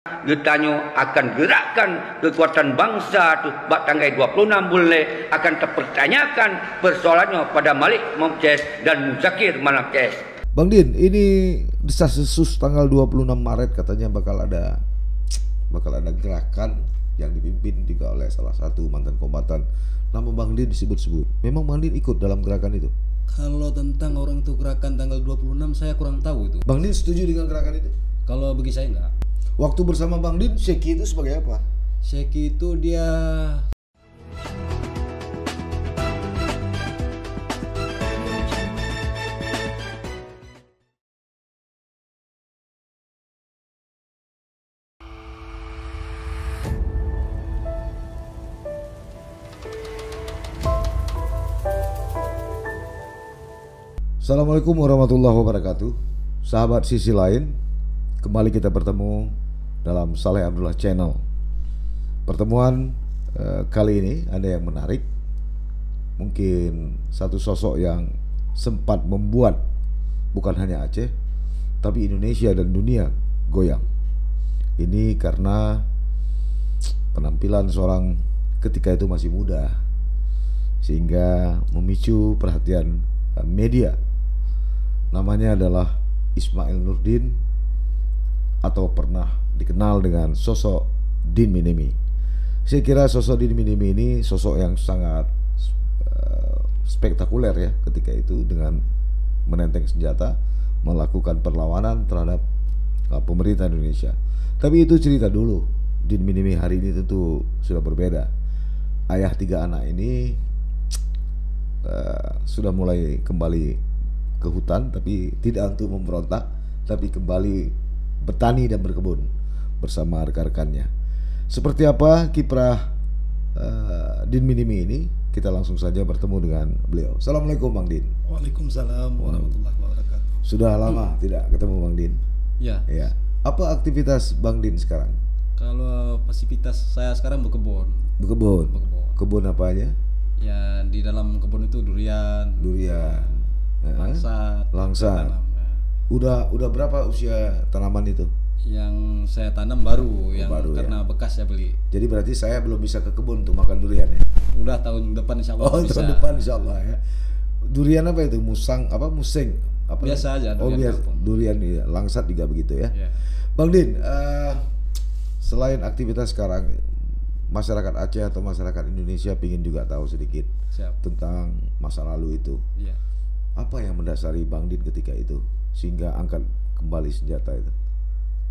Getanyo akan gerakkan kekuatan bangsa tu bak tanggal 26 boleh akan terpertanyakan persoalannya pada Malik Momces dan Muzakir Manapces. Bang Din, ini desas-desus tanggal 26 Maret katanya bakal ada gerakan yang dipimpin juga oleh salah satu mantan kombatan. Nama Bang Din disebut-sebut. Memang Bang Din ikut dalam gerakan itu? Kalau tentang orang itu gerakan tanggal 26 saya kurang tahu itu. Bang Din setuju dengan gerakan itu? Kalau bagi saya enggak. Waktu bersama Bang Din, Syeki itu sebagai apa? Syeki itu dia Assalamualaikum warahmatullahi wabarakatuh. Sahabat sisi lain, kembali kita bertemu dalam Saleh Abdullah Channel. Pertemuan kali ini ada yang menarik. Mungkin satu sosok yang sempat membuat bukan hanya Aceh, tapi Indonesia dan dunia goyang. Ini karena penampilan seorang ketika itu masih muda, sehingga memicu perhatian media. Namanya adalah Ismail Nurdin, atau pernah dikenal dengan sosok Din Minimi. Saya kira sosok Din Minimi ini sosok yang sangat spektakuler ya ketika itu, dengan menenteng senjata melakukan perlawanan terhadap pemerintah Indonesia. Tapi itu cerita dulu. Din Minimi hari ini tentu sudah berbeda. Ayah 3 anak ini sudah mulai kembali ke hutan, tapi tidak untuk memberontak, tapi kembali bertani dan berkebun bersama rekan-rekannya. Seperti apa kiprah Din Minimi ini? Kita langsung saja bertemu dengan beliau. Assalamualaikum Bang Din. Waalaikumsalam warahmatullahi wabarakatuh. Sudah lama tidak ketemu Bang Din? Ya. Ya. Apa aktivitas Bang Din sekarang? Kalau aktivitas saya sekarang berkebun. Berkebun. Kebun apa aja? Ya, di dalam kebun itu durian, langsat. Tanam, ya. Udah berapa usia tanaman itu? Yang saya tanam baru, karena ya? bekas saya beli. Jadi berarti saya belum bisa ke kebun untuk makan durian ya? Udah tahun depan insya Allah bisa. Tahun depan insya Allah ya. Durian apa itu? Musing? Apa? Biasa aja. Durian ya. Langsat juga begitu ya. Yeah. Bang Din, selain aktivitas sekarang, masyarakat Aceh atau masyarakat Indonesia ingin juga tahu sedikit tentang masa lalu itu. Yeah. Apa yang mendasari Bang Din ketika itu sehingga angkat kembali senjata itu?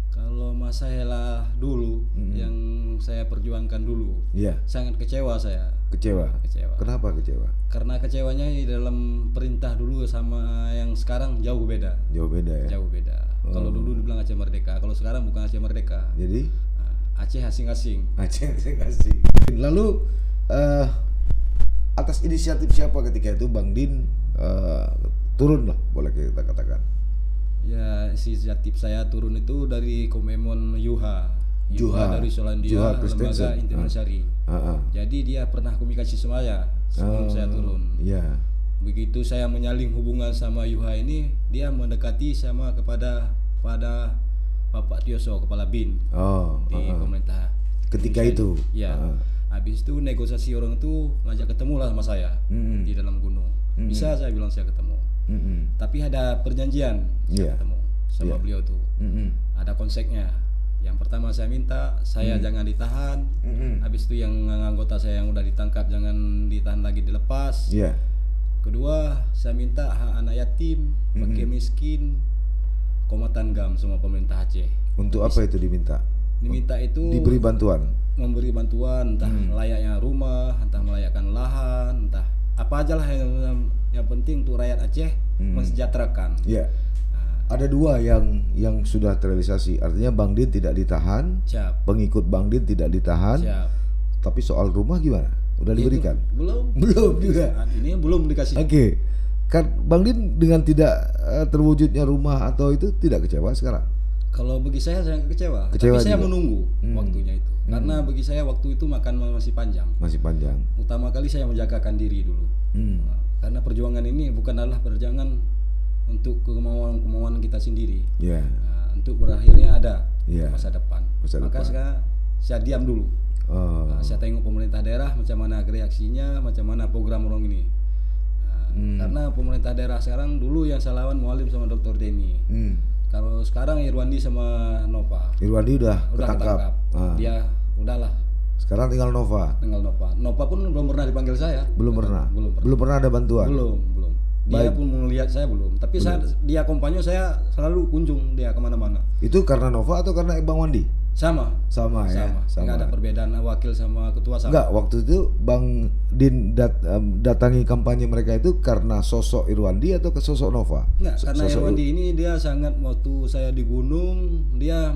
Kalau masalah dulu yang saya perjuangkan dulu, sangat kecewa saya. Kecewa. Kenapa kecewa? Karena kecewanya di dalam perintah dulu sama yang sekarang jauh beda. Jauh beda ya. Jauh beda. Kalau dulu dibilang Aceh Merdeka, kalau sekarang bukan Aceh Merdeka. Jadi Aceh asing-asing. Aceh asing-asing. Lalu atas inisiatif siapa ketika itu Bang Din turun lah, boleh kita katakan? Ya, inisiatif saya turun itu dari Komemon Yuha dari Selandia, lembaga Intimasyari. Jadi dia pernah komunikasi sama saya sebelum saya turun. Yeah. Begitu saya menyalin hubungan sama Yuha ini, dia mendekati sama pada Bapak Tioso, kepala BIN di pemerintah. Ketika itu. Ya. Habis itu negosiasi orang itu ngajak ketemu lah sama saya di dalam gunung. Bisa saya bilang saya ketemu. Tapi ada perjanjian saya ketemu sama beliau tuh. Ada konsepnya. Yang pertama saya minta saya jangan ditahan. Habis itu yang anggota saya yang udah ditangkap jangan ditahan lagi, dilepas. Kedua saya minta hak anak yatim, fakir miskin, komatan GAM semua pemerintah Aceh. Untuk apa itu diminta? Diminta itu diberi bantuan. Memberi bantuan, entah melayaknya rumah, entah melayakkan lahan, entah apa aja lah yang penting untuk rakyat Aceh mensejahterakan. Iya. Ada 2 yang sudah terrealisasi. Artinya Bang Din tidak ditahan, pengikut Bang Din tidak ditahan. Tapi soal rumah gimana? Udah diberikan? Belum juga. Saat ini belum dikasih. Oke. Kan Bang Din dengan tidak terwujudnya rumah atau itu tidak kecewa sekarang? Kalau bagi saya sangat kecewa. Tapi saya menunggu waktunya itu. Karena bagi saya waktu itu masih panjang. Utama kali saya menjagakan diri dulu. Karena perjuangan ini bukanlah perjuangan untuk kemauan kita sendiri. Untuk berakhirnya ada masa depan. Maka saya diam dulu. Saya tengok pemerintah daerah macam mana reaksinya, macam mana program orang ini. Karena pemerintah daerah sekarang dulu yang saya lawan Mualim sama Dr. Denny. Kalau sekarang Irwandi sama Nova. Irwandi udah ketangkap. Dia udahlah. Sekarang tinggal Nova. Nova pun belum pernah dipanggil saya. Belum pernah ada bantuan. Belum. Dia pun melihat saya belum. Tapi dia kompanyo saya selalu kunjung dia kemana-mana. Itu karena Nova atau karena Bang Wandi? Sama ya. Nggak ada perbedaan wakil sama ketua sama. Enggak, waktu itu Bang Din datangi kampanye mereka itu karena sosok Irwandi atau ke sosok Nova? Enggak, karena Irwandi ini dia sangat, waktu saya di gunung dia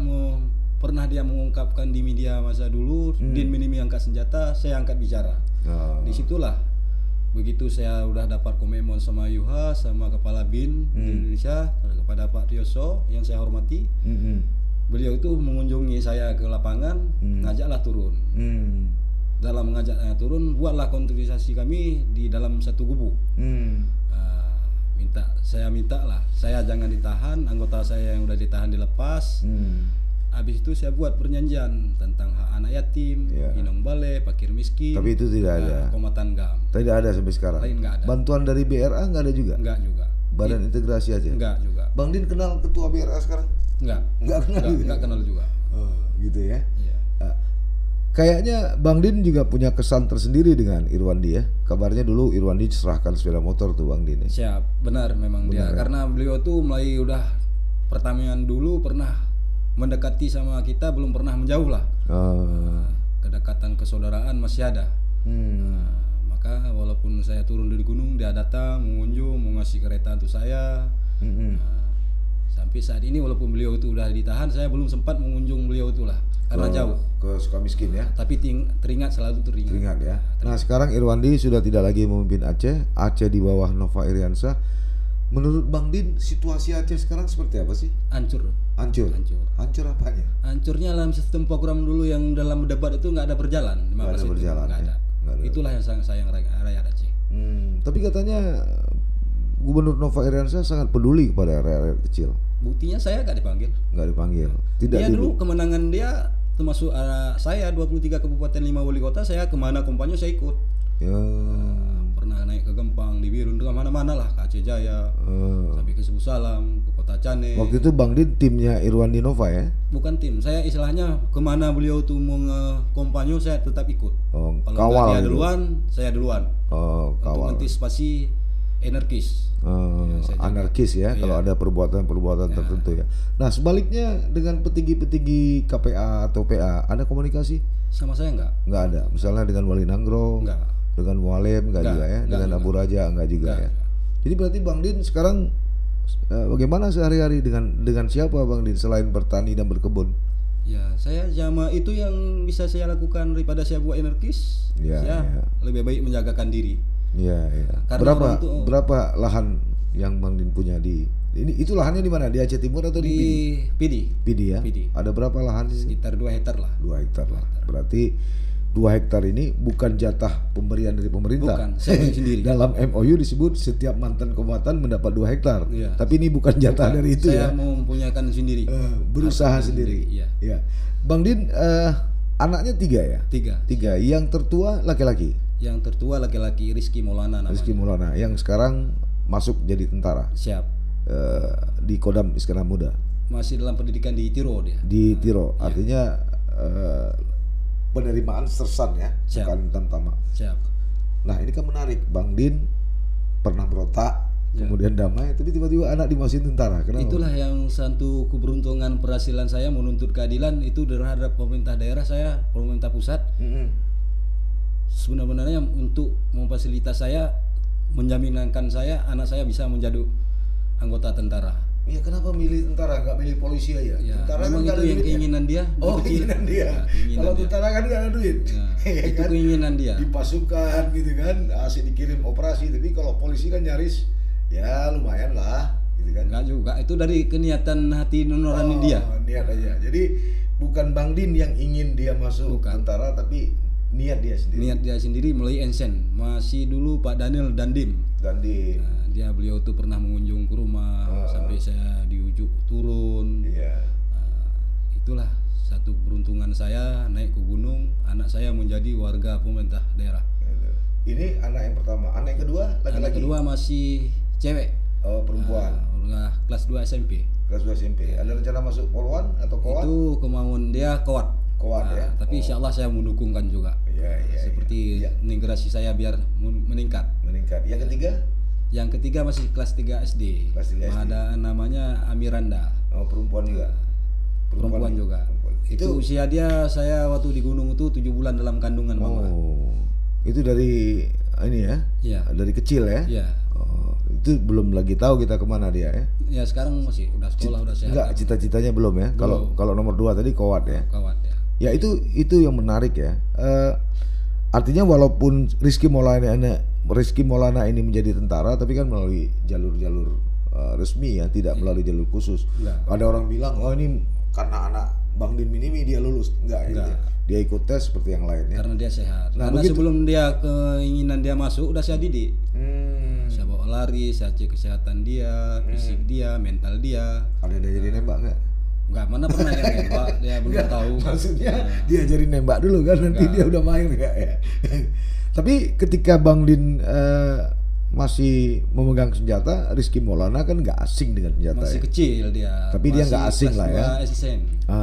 pernah dia mengungkapkan di media masa dulu, Din minimi angkat senjata, saya angkat bicara. Disitulah begitu saya udah dapat komitmen sama Yuha, sama kepala BIN di Indonesia, kepada Pak Tioso yang saya hormati. Beliau itu mengunjungi saya ke lapangan, ngajaklah turun. Dalam mengajaknya turun, buatlah kontribusi kami di dalam satu gubuk. Saya minta lah, saya jangan ditahan, anggota saya yang udah ditahan dilepas. Habis itu saya buat perjanjian tentang hak anak yatim, inong bale, fakir miskin. Tapi itu tidak ada. Komatan GAM. Tidak ada sampai sekarang. Nggak ada. Bantuan dari BRA nggak ada juga? Nggak juga. Badan integrasi aja? Nggak juga. Bang Din kenal ketua BRA sekarang? Nggak kenal juga. Oh, gitu ya. Iya. Kayaknya Bang Din juga punya kesan tersendiri dengan Irwandi ya. Kabarnya dulu Irwandi serahkan sepeda motor tuh Bang Din ya. Siap, benar memang dia. Ya? Karena beliau tuh mulai udah pertamanya dulu pernah mendekati sama kita, belum pernah menjauh lah. Kedekatan kesaudaraan masih ada. Maka walaupun saya turun dari gunung, dia datang mengunjung, mau ngasih kereta untuk saya. Sampai saat ini walaupun beliau itu udah ditahan, saya belum sempat mengunjung beliau itulah karena jauh ke Sukamiskin ya. Tapi selalu teringat ya. Nah sekarang Irwandi sudah tidak lagi memimpin Aceh di bawah Nova Iriansyah. Menurut Bang Din, situasi Aceh sekarang seperti apa sih? Hancur apanya? Hancurnya dalam sistem program dulu yang dalam debat itu nggak ada berjalan. Nggak ada. Itulah yang sangat sayang rakyat Aceh. Tapi katanya Gubernur Nova Iriansyah sangat peduli kepada rakyat kecil. Buktinya saya nggak dipanggil. Tidak dia dulu kemenangan dia termasuk saya 23 kabupaten 5 wali kota, saya kemana kompanyo saya ikut. Pernah naik ke Gempang, di Birun, ke mana-mana lah, ke Aceh Jaya, sampai ke Sebu Salam, ke Kota Cane. Waktu itu Bang Din timnya Irwandi Nova ya? Bukan tim, saya istilahnya kemana beliau tuh mau kompanyo saya tetap ikut. Kalau kawal dia duluan, saya duluan. Untuk antisipasi anarkis. Anarkis ya, kalau ada perbuatan-perbuatan tertentu ya. Nah sebaliknya dengan petinggi-petinggi KPA atau PA, ada komunikasi? Sama saya nggak ada. Misalnya dengan Wali Nanggro, dengan Mualim nggak juga ya, dengan Abu Raja nggak juga ya. Jadi berarti Bang Din sekarang bagaimana sehari-hari dengan siapa Bang Din selain bertani dan berkebun? Ya saya sama itu yang bisa saya lakukan daripada saya buat anarkis. Lebih baik menjagakan diri. Berapa lahan yang Bang Din punya itu lahannya di mana? Di Aceh Timur atau di Pidi ya? Pidi. Ada berapa lahan? Sekitar 2 hektar lah. 2 hektar lah. Berarti 2 hektar ini bukan jatah pemberian dari pemerintah. Bukan, saya sendiri. Dalam MOU disebut setiap mantan kombatan mendapat 2 hektar. Tapi ini bukan jatah dari itu saya mau mempunyakan sendiri. Berusaha sendiri. Ya. Bang Din anaknya 3 ya? 3. Yang tertua laki-laki? Yang tertua laki-laki Rizky Maulana namanya. Rizky Maulana yang sekarang masuk jadi tentara. Siap. Di Kodam Iskandar Muda. Masih dalam pendidikan di Tiro dia. Di Tiro. Artinya penerimaan sersan ya, bukan tamtama. Siap. Nah ini kan menarik, Bang Din pernah berotak, kemudian damai, tapi tiba-tiba anak dimasukin tentara. Kenapa? Itulah yang satu keberuntungan perhasilan saya menuntut keadilan itu terhadap pemerintah daerah saya, pemerintah pusat. Sebenarnya untuk memfasilitas saya, menjaminkan saya, anak saya bisa menjadi anggota tentara. Iya, kenapa milih tentara, nggak milih polisi aja? Tentara kan itu yang keinginan dia. Keinginan dia. Kalau tentara kan nggak ada duit. Itu keinginan dia. Di pasukan gitu kan, asik dikirim operasi. Tapi kalau polisi kan nyaris, ya lumayan lah, gitu kan? Nggak juga. Itu dari keniatan hati nurani dia. Niat aja. Jadi bukan Bang Din yang ingin dia masuk tentara, tapi niat dia sendiri. Niat dia sendiri melalui ensen. Masih dulu Pak Daniel Dandim. Beliau tuh pernah mengunjung ke rumah sampai saya diujuk turun. Itulah satu peruntungan saya naik ke gunung, anak saya menjadi warga pemerintah daerah. Ini anak yang pertama, anak yang kedua laki-laki? Anak kedua masih cewek. Oh, perempuan. Udah kelas 2 SMP. Kelas 2 SMP. Ada rencana masuk Poluan atau Kowat? Itu kemauan dia Kowat. Ya. Tapi insya Allah saya mendukungkan juga. Seperti generasi saya biar meningkat. Yang ketiga? Yang ketiga masih kelas 3 SD. Ada namanya Amiranda. Oh, perempuan juga. Perempuan juga. Itu usia dia, saya waktu di gunung itu 7 bulan dalam kandungan mama. Oh. Itu dari ini ya? Iya. Dari kecil ya? Iya. Oh, itu belum lagi tahu kita kemana dia ya? Ya sekarang masih udah sekolah, udah sehat. Enggak, cita-citanya belum ya? Kalau nomor 2 tadi Kowat ya? Kowat ya. Ya itu yang menarik ya. Artinya walaupun Rizky Maulana ini menjadi tentara, tapi kan melalui jalur-jalur resmi ya, tidak melalui jalur khusus. Ada orang bilang, oh ini karena anak Bang Din Minimi dia lulus. Enggak. Ya. Dia ikut tes seperti yang lainnya. Karena dia sehat. Karena sebelum dia keinginan dia masuk udah saya didik. Saya bawa lari, saya cek kesehatan dia, fisik dia, mental dia. Ada dia jadi nembak nggak? Enggak, mana pernah yang nembak, dia belum tahu. Maksudnya dia jadi nembak dulu kan, nanti dia udah main enggak ya. Tapi ketika Bang Din masih memegang senjata, Rizky Maulana kan nggak asing dengan senjata. Masih kecil dia. Tapi dia nggak asing lah ya.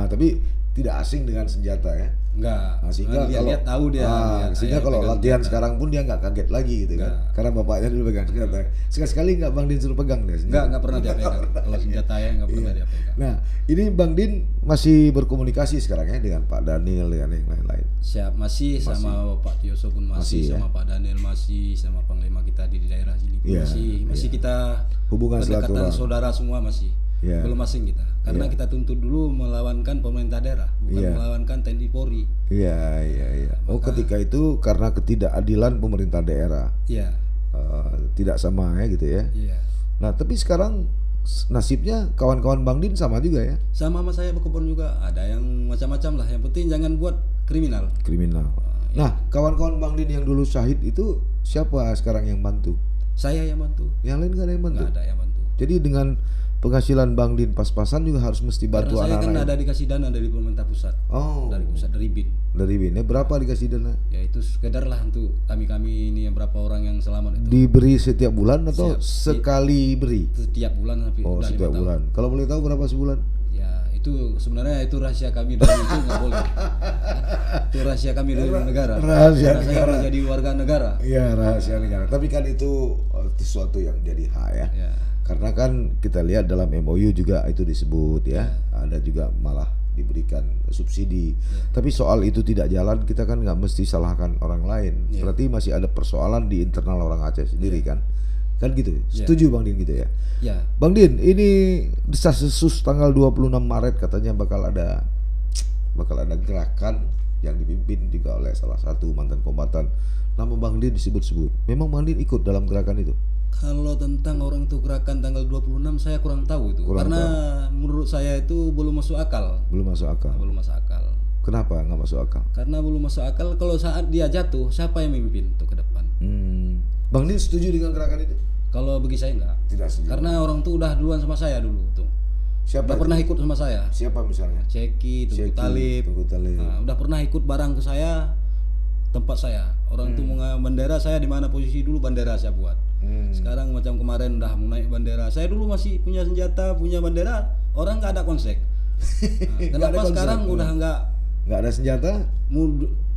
Tapi tidak asing dengan senjata ya. Enggak. Sehingga dia lihat tahu dia. Sehingga kalau latihan sekarang pun dia nggak kaget lagi gitu kan. Karena bapaknya dulu pegang senjata. Sekali-sekali nggak Bang Din suruh pegang dia senjata. Enggak pernah dia pegang. Kalau senjata ya nggak pernah dia pegang. Nah, ini Bang Din masih berkomunikasi sekarang ya dengan Pak Daniel dengan yang lain-lain. Siap, masih sama Pak Tioso pun masih sama Pak Daniel masih sama Panglima kita di daerah sini masih kita hubungan berdekatan saudara semua masih. Belum asing kita, karena kita tuntut dulu melawankan pemerintah daerah, bukan melawankan TNI Polri. Iya. Oh, ketika itu karena ketidakadilan pemerintah daerah. Iya. Tidak sama ya gitu ya. Iya. Nah, tapi sekarang nasibnya kawan-kawan Bang Din sama juga ya? Sama saya berkebun juga, ada yang macam-macam lah. Yang penting jangan buat kriminal. Nah, kawan-kawan Bang Din yang dulu syahid itu siapa sekarang yang bantu? Saya yang bantu. Yang lain nggak ada yang bantu? Nggak ada yang bantu. Jadi dengan penghasilan Bang Din pas-pasan juga harus mesti bantu anak-anak. Karena saya kan ada dikasih dana dari pemerintah pusat. Oh. Dari pusat, dari BIN. Dari BIN. Berapa dikasih dana? Ya itu sekedar lah untuk kami ini yang berapa orang yang selamat itu. Diberi setiap bulan atau sekali beri? Setiap bulan tapi. Oh, setiap bulan. Kalau boleh tahu berapa sebulan? Ya itu sebenarnya itu rahasia kami dari itu nggak boleh. Itu rahasia kami dari negara. Rahasia negara. Saya udah jadi warga negara. Iya, rahasia negara. Tapi kan itu sesuatu yang jadi hak ya. Karena kan kita lihat dalam MOU juga itu disebut ya. Ada juga malah diberikan subsidi. Tapi soal itu tidak jalan, kita kan nggak mesti salahkan orang lain. Berarti masih ada persoalan di internal orang Aceh sendiri kan gitu. Setuju Bang Din gitu ya? Bang Din, ini desas-desus tanggal 26 Maret katanya bakal ada gerakan yang dipimpin juga oleh salah satu mantan kombatan. Nama Bang Din disebut-sebut. Memang Bang Din ikut dalam gerakan itu? Kalau tentang orang itu gerakan tanggal 26 saya kurang tahu itu. Karena menurut saya itu belum masuk akal. Belum masuk akal. Kenapa nggak masuk akal? Karena belum masuk akal. Kalau saat dia jatuh, siapa yang memimpin untuk ke depan? Bang Din setuju dengan gerakan itu? Kalau bagi saya enggak. Tidak setuju. Karena orang tuh udah duluan sama saya dulu tuh. Siapa? Udah pernah ikut sama saya. Siapa misalnya? Ceki, Tunggu Talib. Nah, udah pernah ikut barang ke saya, tempat saya. Orang tuh mau bendera saya di mana posisi dulu bendera saya buat. Sekarang macam kemarin udah mau naik bendera. Saya dulu masih punya senjata, punya bendera, orang nggak ada konsek. Kenapa sekarang udah nggak ada senjata?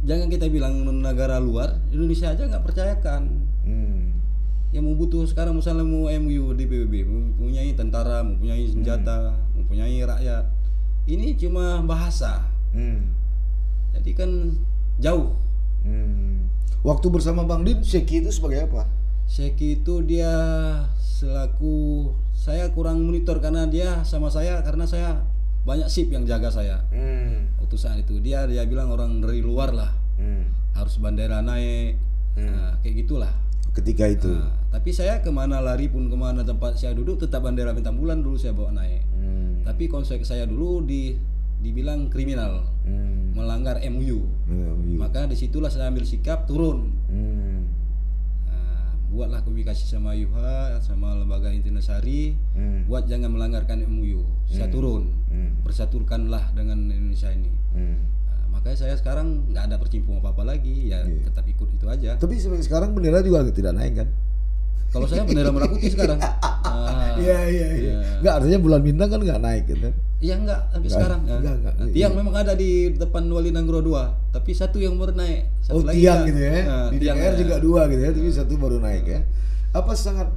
Jangan kita bilang negara luar, Indonesia aja nggak percayakan. Yang mau butuh sekarang misalnya mau MU di PBB, mempunyai tentara, mempunyai senjata, mempunyai rakyat. Ini cuma bahasa. Jadi kan jauh. Waktu bersama Bang Din, Seki itu sebagai apa? Seki itu dia selaku, saya kurang monitor karena dia sama saya, karena saya banyak sip yang jaga saya. Waktu saat itu dia bilang orang dari luar lah, harus bandera naik, kayak gitulah. Ketika itu. Tapi saya kemana lari pun, kemana tempat saya duduk tetap bandera bintang bulan dulu saya bawa naik. Tapi konsep saya dulu dibilang kriminal, melanggar MOU. Maka disitulah saya ambil sikap turun. Buatlah komunikasi sama Yuha, sama lembaga Intinasari, buat jangan melanggarkan MOU. Saya turun, bersatukanlah dengan Indonesia ini. Nah, makanya saya sekarang nggak ada bercimpung apa-apa lagi, ya tetap ikut itu aja. Tapi sekarang bendera juga tidak naik kan? Kalau saya bendera merah putih sekarang. Iya. Nggak, artinya bulan bintang kan nggak naik gitu. Iya enggak, tapi sekarang. Enggak. Tiang memang ada di depan Wali Nanggro 2, tapi satu yang baru naik. Satu lagi tiang gitu ya. Di tiang DPR juga 2 gitu ya, tapi satu baru naik ya. Apa sangat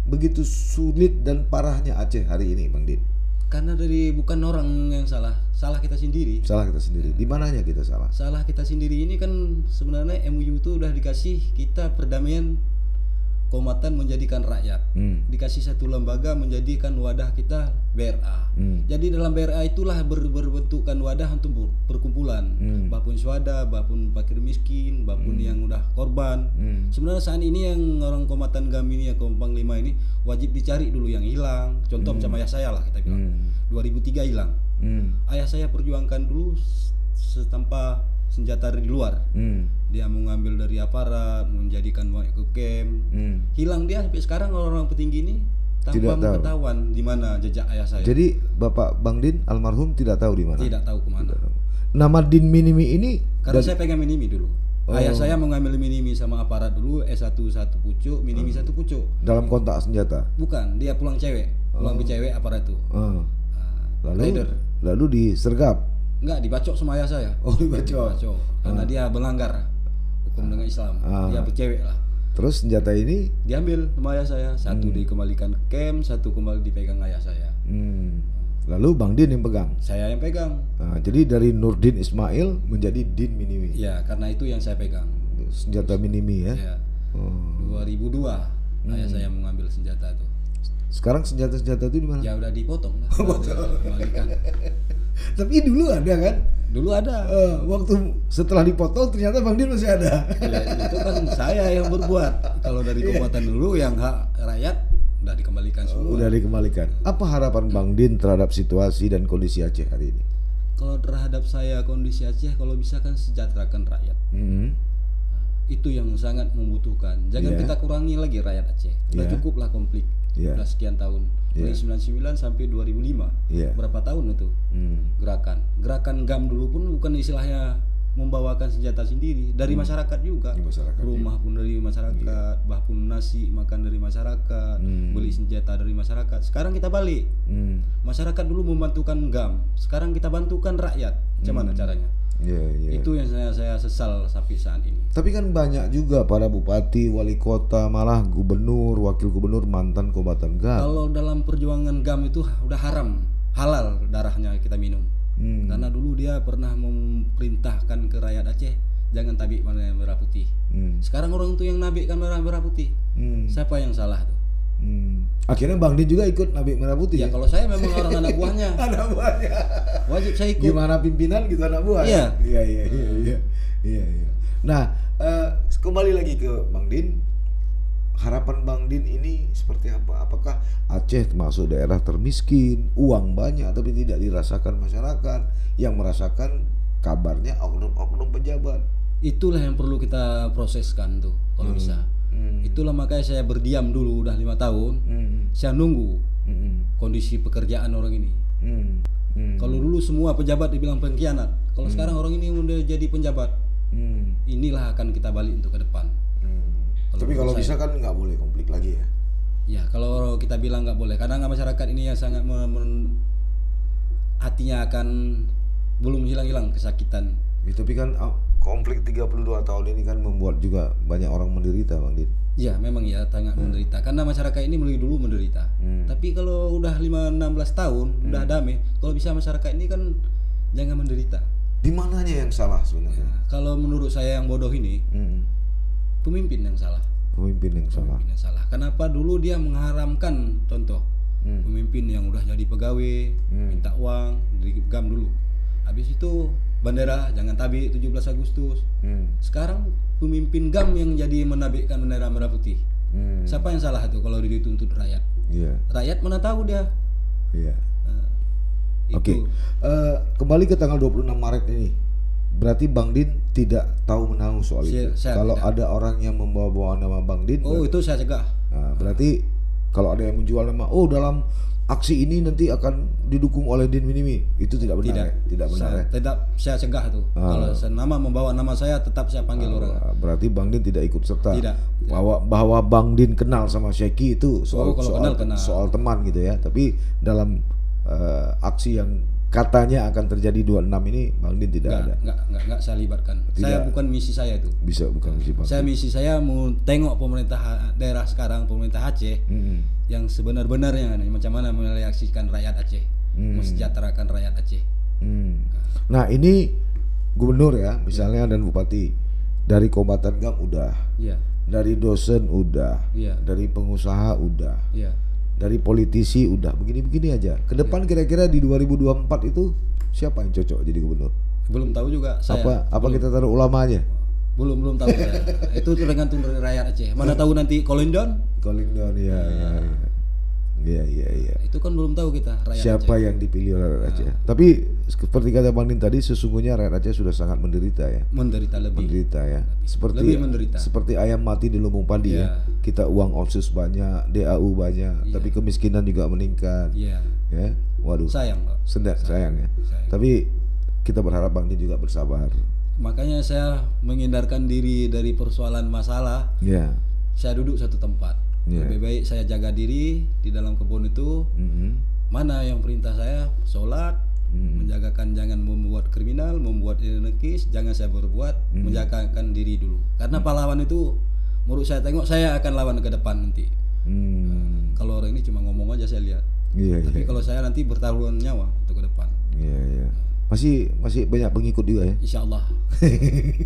begitu sulit dan parahnya Aceh hari ini, Bang Din? Karena bukan orang yang salah kita sendiri. Salah kita sendiri. Di mananya kita salah? Salah kita sendiri ini kan sebenarnya MUU itu udah dikasih kita perdamaian keumatan menjadikan rakyat, dikasih satu lembaga menjadikan wadah kita BRA. Jadi dalam BRA itulah berbentukkan wadah untuk perkumpulan, bahpun syuhada, bahpun fakir miskin, bahpun yang udah korban. Sebenarnya saat ini yang orang keumatan GAM ini, ya Kompang 5 ini wajib dicari dulu yang hilang. Contoh macam ayah saya lah kita bilang, 2003 hilang. Ayah saya perjuangkan dulu setanpa senjata dari luar. Dia mengambil dari aparat, menjadikan ke camp. Hilang dia sampai sekarang orang petinggi ini tanpa mengetahuan di mana jejak ayah saya. Jadi Bapak Bang Din almarhum tidak tahu di mana. Tidak tahu kemana. Nama Din Minimi ini karena saya pegang Minimi dulu. Ayah saya mengambil Minimi sama aparat dulu, S1 satu pucuk, Minimi satu pucuk. Dalam kontak senjata? Bukan, dia pulang cewek, pulang cewek aparat itu. Lalu disergap? Enggak, dibacok sama ayah saya. Oh, dibacok. Karena dia melanggar hukum dengan Islam. Dia bercewek lah. Terus senjata ini diambil sama ayah saya. Satu dikembalikan ke camp, satu kembali dipegang ayah saya. Lalu Bang Din yang pegang? Saya yang pegang. Jadi dari Nurdin Ismail menjadi Din Minimi? Ya, karena itu yang saya pegang. Senjata Minimi ya? Ya. 2002 ayah saya mengambil senjata itu. Sekarang senjata-senjata itu di mana? Ya udah dipotong lah. Dikembalikan. Tapi dulu ada kan? Dulu ada. Waktu setelah dipotong ternyata Bang Din masih ada. Ya, itu kan saya yang berbuat. Kalau dari kekuatan dulu yang hak rakyat udah dikembalikan semua. Udah dikembalikan. Apa harapan Bang Din terhadap situasi dan kondisi Aceh hari ini? Kalau terhadap saya kondisi Aceh, kalau bisa kan sejahterakan rakyat. Itu yang sangat membutuhkan. Jangan kita kurangi lagi rakyat Aceh. Udah cukuplah konflik. Udah sekian tahun. Dari 99 sampai 2005. Berapa tahun itu? Gerakan GAM dulu pun bukan istilahnya membawakan senjata sendiri, dari masyarakat juga. Rumah pun dari masyarakat, bahpun nasi makan dari masyarakat, beli senjata dari masyarakat. Sekarang kita balik. Masyarakat dulu membantukan GAM, sekarang kita bantukan rakyat. Macam mana caranya? Itu yang saya sesal sampai saat ini. Tapi kan banyak juga para bupati, wali kota, malah gubernur, wakil gubernur mantan kombatan GAM. Kalau dalam perjuangan GAM itu udah halal darahnya kita minum. Karena dulu dia pernah memerintahkan ke rakyat Aceh jangan tabik merah putih. Sekarang orang itu yang nabikkan merah putih. Siapa yang salah tuh? Akhirnya Bang Din juga ikut nabik merah putih. Ya kalau saya memang orang anak buahnya. Anak buahnya. Wajib saya ikut. Gimana pimpinan gitu anak buah. Iya. Nah, kembali lagi ke Bang Din. Harapan Bang Din ini seperti apa? Apakah Aceh termasuk daerah termiskin, uang banyak tapi tidak dirasakan masyarakat, yang merasakan kabarnya oknum-oknum pejabat? Itulah yang perlu kita proseskan tuh kalau bisa. Itulah makanya saya berdiam dulu udah 5 tahun. Saya nunggu kondisi pekerjaan orang ini. Kalau dulu semua pejabat dibilang pengkhianat, kalau sekarang orang ini udah jadi penjabat, inilah akan kita balik untuk ke depan. Tapi kalau bisa kan nggak boleh konflik lagi ya? Ya kalau kita bilang nggak boleh, kadang masyarakat ini yang sangat hatinya akan belum hilang-hilang kesakitan. Tapi kan konflik 32 tahun ini kan membuat juga banyak orang menderita, Bang Din. Ya memang ya sangat menderita, karena masyarakat ini mulai dulu menderita. Tapi kalau udah 5-16 tahun udah damai, kalau bisa masyarakat ini kan jangan menderita. Di mananya yang salah sebenarnya? Kalau menurut saya yang bodoh ini, pemimpin yang salah. Pemimpin yang salah. Kenapa dulu dia mengharamkan contoh pemimpin yang udah jadi pegawai minta uang dari GAM dulu. Habis itu bendera jangan tabik 17 Agustus. Sekarang pemimpin GAM yang jadi menabikkan bendera merah putih. Siapa yang salah itu kalau dituntut rakyat? Rakyat mana tahu dia. Oke. Kembali ke tanggal 26 Maret ini. Berarti Bang Din tidak tahu menahu soal itu. Kalau ada orang yang membawa-bawa nama Bang Din, itu saya cegah. Berarti Kalau ada yang menjual nama, dalam aksi ini nanti akan didukung oleh Din Minimi, itu tidak benar. Tidak benar. Tetap saya cegah tuh. Kalau nama membawa nama saya, tetap saya panggil orang. Berarti Bang Din tidak ikut serta. Tidak. Bahwa Bang Din kenal sama Syeki itu soal teman gitu ya. Tapi dalam aksi yang katanya akan terjadi 26 ini, Bang Din tidak ada. Enggak saya libatkan. Saya bukan misi saya itu. Bisa bukan misi Bang. Misi saya mau tengok pemerintah daerah sekarang, pemerintah Aceh yang sebenar-benarnya macam mana mereaksikan rakyat Aceh, mensejahterakan rakyat Aceh. Nah, ini gubernur ya, misalnya dan bupati dari kombatan gang udah. Iya. Dari dosen udah. Iya. Dari pengusaha udah. Iya. Dari politisi udah, begini-begini aja. Ke depan kira-kira di 2024 itu siapa yang cocok jadi gubernur? Belum tahu juga saya. Apa kita taruh ulama aja? Belum tahu saya. Itu tergantung dari rakyat Aceh. Mana tahu nanti calling down, iya. Itu kan belum tahu kita rakyat siapa Aceh. Yang dipilih oleh rakyat Aceh. Tapi seperti kata Bang Din tadi, sesungguhnya rakyat Aceh sudah sangat menderita ya. Menderita ya. Seperti ayam mati di lumbung padi ya. Kita uang otsus banyak, DAU banyak, tapi kemiskinan juga meningkat. Ya. Waduh. Sayang, Pak. Sayang ya. Tapi kita berharap Bang Din juga bersabar. Makanya saya menghindarkan diri dari persoalan masalah. Saya duduk satu tempat. Lebih baik saya jaga diri di dalam kebun itu. Mana yang perintah saya, sholat, menjagakan jangan membuat kriminal, membuat nekis, jangan saya berbuat, menjagakan diri dulu. Karena pahlawan itu, menurut saya tengok, saya akan lawan ke depan nanti. Kalau orang ini cuma ngomong aja saya lihat. Tapi kalau saya nanti bertaruhan nyawa untuk ke depan. Masih banyak pengikut juga ya. Insya Allah.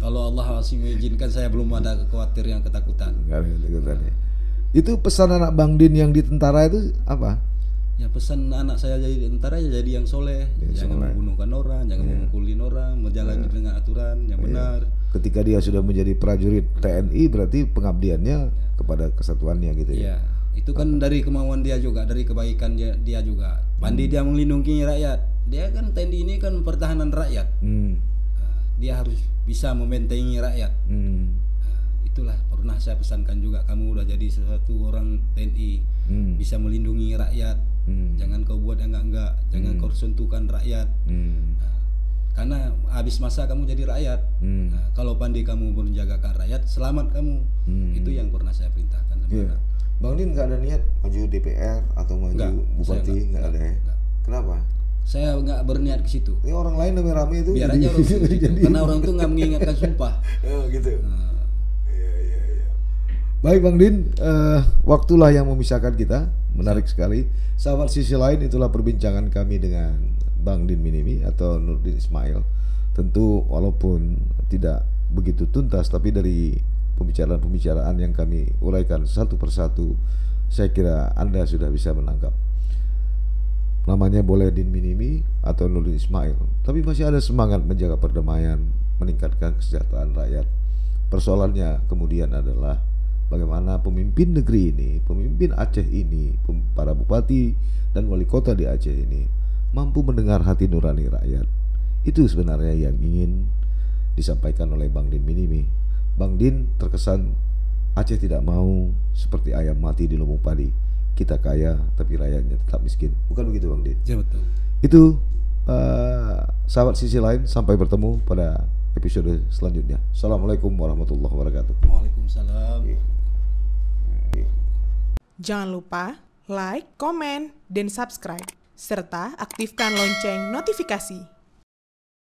Kalau Allah masih mengizinkan, saya belum ada khawatir yang ketakutan. Itu pesan anak Bang Din yang di tentara itu apa? Ya, pesan anak saya jadi tentara ya jadi yang soleh, jangan membunuhkan orang, jangan memukulin orang, menjalani dengan aturan yang benar. Ketika dia sudah menjadi prajurit TNI, berarti pengabdiannya kepada kesatuannya gitu ya. Itu kan dari kemauan dia juga, dari kebaikan dia juga. Pandai dia melindungi rakyat. Dia kan TNI ini kan pertahanan rakyat. Dia harus bisa membentengi rakyat. Itulah pernah saya pesankan juga, kamu udah jadi satu orang TNI, bisa melindungi rakyat. Jangan kau buat yang enggak, jangan kau sentuhkan rakyat. Karena habis masa kamu jadi rakyat. Kalau pandai kamu menjagakan rakyat, selamat kamu. Itu yang pernah saya perintahkan. Bang Din nggak ada niat maju DPR atau maju bupati, nggak ada ya? Kenapa? Saya nggak berniat ke situ. Ini orang lain rame-rame itu. Biar aja orang jadi... Karena orang tuh nggak mengingatkan sumpah. Gitu. Baik Bang Din, waktulah yang memisahkan kita. Menarik sekali. Sahabat Sisi Lain, itulah perbincangan kami dengan Bang Din Minimi atau Nurdin Ismail. Tentu walaupun tidak begitu tuntas, tapi dari pembicaraan-pembicaraan yang kami uraikan satu persatu, saya kira Anda sudah bisa menangkap. Namanya boleh Din Minimi atau Nurdin Ismail, tapi masih ada semangat menjaga perdamaian, meningkatkan kesejahteraan rakyat. Persoalannya kemudian adalah bagaimana pemimpin negeri ini, pemimpin Aceh ini, para bupati dan wali kota di Aceh ini mampu mendengar hati nurani rakyat. Itu sebenarnya yang ingin disampaikan oleh Bang Din Minimi. Bang Din terkesan Aceh tidak mau seperti ayam mati di lumbung padi. Kita kaya tapi rakyatnya tetap miskin. Bukan begitu Bang Din? Ya betul. Itu sahabat Sisi Lain, sampai bertemu pada episode selanjutnya. Assalamualaikum warahmatullahi wabarakatuh. Waalaikumsalam. Jangan lupa like, komen, dan subscribe, serta aktifkan lonceng notifikasi.